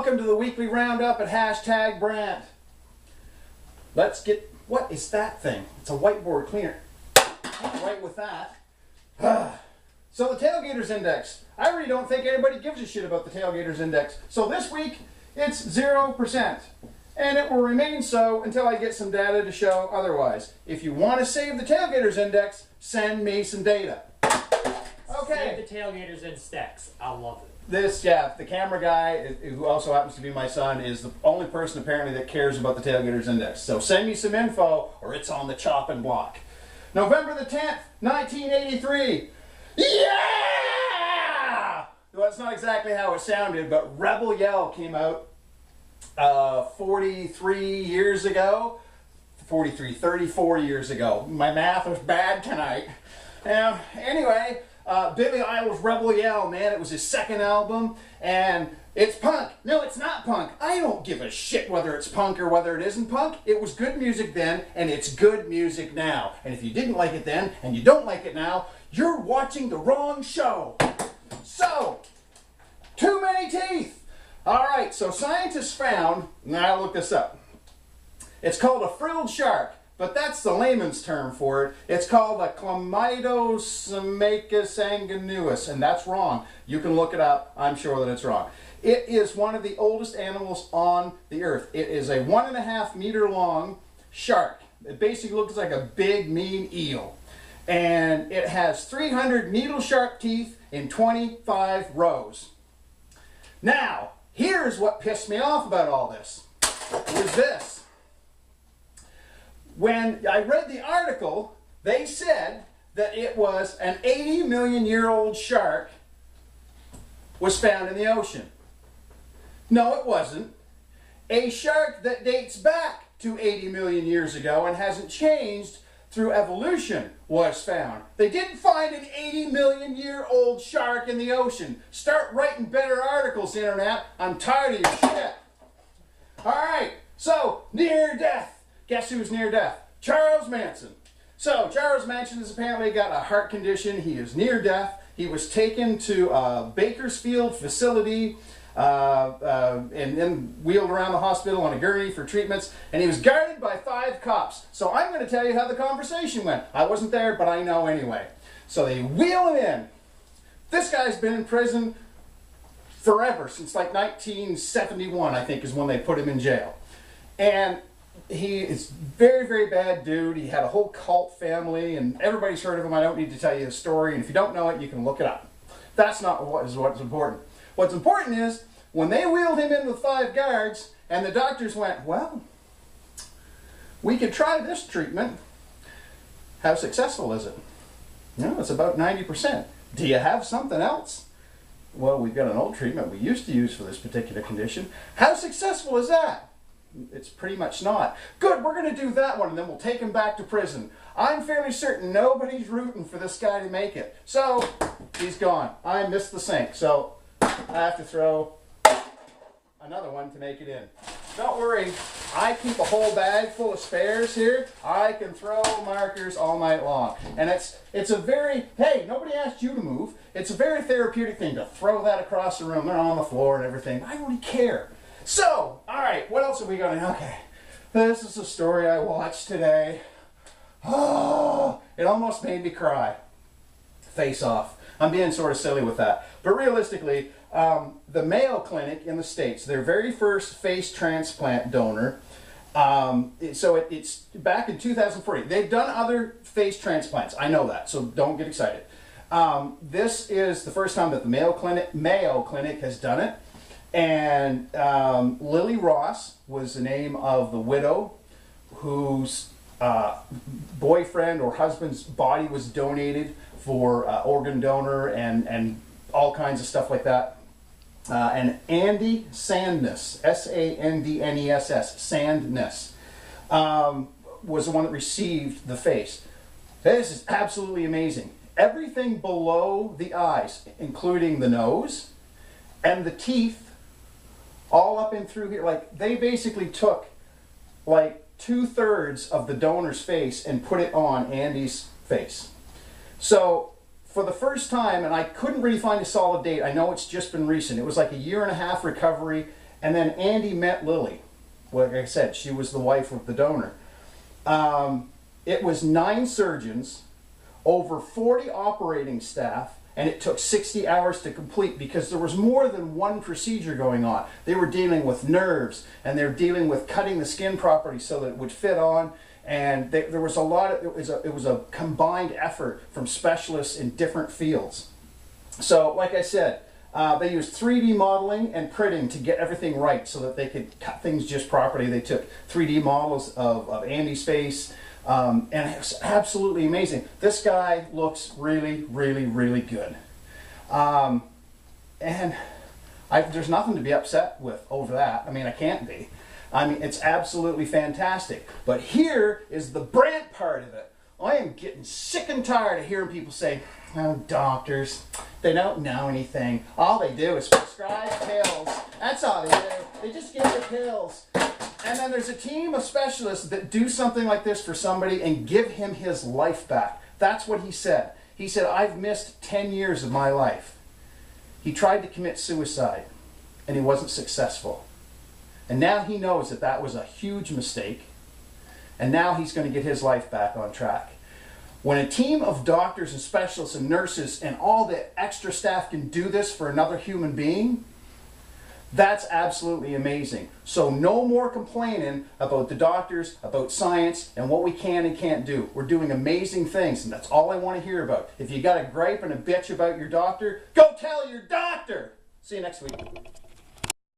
Welcome to the weekly roundup at hashtag Brant. Let's get, what is that thing? It's a whiteboard cleaner. Right with that. So the Tailgaters Index. I really don't think anybody gives a shit about the Tailgaters Index. So this week, it's 0%. And it will remain so until I get some data to show otherwise. If you want to save the Tailgaters Index, send me some data. Okay. Save the Tailgaters Index. I love it. The camera guy, who also happens to be my son, is the only person apparently that cares about the Tailgaters Index. So send me some info or it's on the chopping block. November the 10th, 1983. Yeah! Well, that's not exactly how it sounded, but Rebel Yell came out 34 years ago. My math was bad tonight. Anyway, Billy Idol's Rebel Yell, man, it was his second album, and it's punk. No, it's not punk. I don't give a shit whether it's punk or whether it isn't punk. It was good music then, and it's good music now. And if you didn't like it then, and you don't like it now, you're watching the wrong show. So, too many teeth. All right, so scientists found, now I looked this up, it's called a frilled shark. But that's the layman's term for it. It's called a Chlamydosemacus anguinus, and that's wrong. You can look it up. I'm sure that it's wrong. It is one of the oldest animals on the earth. It is a 1.5 meter long shark. It basically looks like a big, mean eel. And it has 300 needle-sharp teeth in 25 rows. Now, here's what pissed me off about all this. Was this. When I read the article, they said that it was an 80 million year old shark was found in the ocean. No, it wasn't. A shark that dates back to 80 million years ago and hasn't changed through evolution was found. They didn't find an 80 million year old shark in the ocean. Start writing better articles, Internet. I'm tired of your shit. All right, so near death. Guess who's near death? Charles Manson. So Charles Manson has apparently got a heart condition. He is near death. He was taken to a Bakersfield facility and then wheeled around the hospital on a gurney for treatments. And he was guarded by 5 cops. So I'm going to tell you how the conversation went. I wasn't there, but I know anyway. So they wheel him in. This guy's been in prison forever, since like 1971, I think, is when they put him in jail. And he is very, very bad dude. He had a whole cult family, and everybody's heard of him. I don't need to tell you the story, and if you don't know it, you can look it up. That's not what's important. What's important is, when they wheeled him in with 5 guards, and the doctors went, well, we could try this treatment. How successful is it? No, it's about 90%. Do you have something else? Well, we've got an old treatment we used to use for this particular condition. How successful is that? It's pretty much not. Good, we're going to do that one, and then we'll take him back to prison. I'm fairly certain nobody's rooting for this guy to make it. So, he's gone. I missed the sink, so I have to throw another one to make it in. Don't worry, I keep a whole bag full of spares here. I can throw markers all night long. And it's a very, hey, nobody asked you to move. It's a very therapeutic thing to throw that across the room. They're on the floor and everything. I don't really care. So, alright, what else have we got? Okay, this is a story I watched today. Oh, it almost made me cry. Face Off. I'm being sort of silly with that. But realistically, the Mayo Clinic in the States, their very first face transplant donor, it's back in 2040. They've done other face transplants. I know that, so don't get excited. This is the first time that the Mayo Clinic has done it. And Lily Ross was the name of the widow whose boyfriend or husband's body was donated for organ donor and all kinds of stuff like that. And Andy Sandness, S-A-N-D-N-E-S-S, Sandness, was the one that received the face. This is absolutely amazing. Everything below the eyes, including the nose and the teeth, all up and through here, like they basically took like 2/3 of the donor's face and put it on Andy's face. So for the first time, and I couldn't really find a solid date, I know it's just been recent, it was like a 1.5 year recovery, And then Andy met Lily. Like I said, she was the wife of the donor. It was 9 surgeons, over 40 operating staff, and it took 60 hours to complete because there was more than one procedure going on. They were dealing with nerves, and they were dealing with cutting the skin properly so that it would fit on. And there was a lot of, it was a combined effort from specialists in different fields. So, like I said, they used 3D modeling and printing to get everything right so that they could cut things just properly. They took 3D models of Andy's face, and it was absolutely amazing. This guy looks really, really, really good. And there's nothing to be upset with over that. I mean, I can't be. I mean, it's absolutely fantastic. But here is the Brant part of it. I am getting sick and tired of hearing people say, oh, doctors, they don't know anything. All they do is prescribe pills. That's all they do. They just give you pills. And then there's a team of specialists that do something like this for somebody and give him his life back. That's what he said. He said, I've missed 10 years of my life. He tried to commit suicide, and he wasn't successful. And now he knows that that was a huge mistake, and now he's going to get his life back on track. When a team of doctors and specialists and nurses and all the extra staff can do this for another human being, that's absolutely amazing. So no more complaining about the doctors, about science, and what we can and can't do. We're doing amazing things, and that's all I want to hear about. If you got a gripe and a bitch about your doctor, go tell your doctor! See you next week.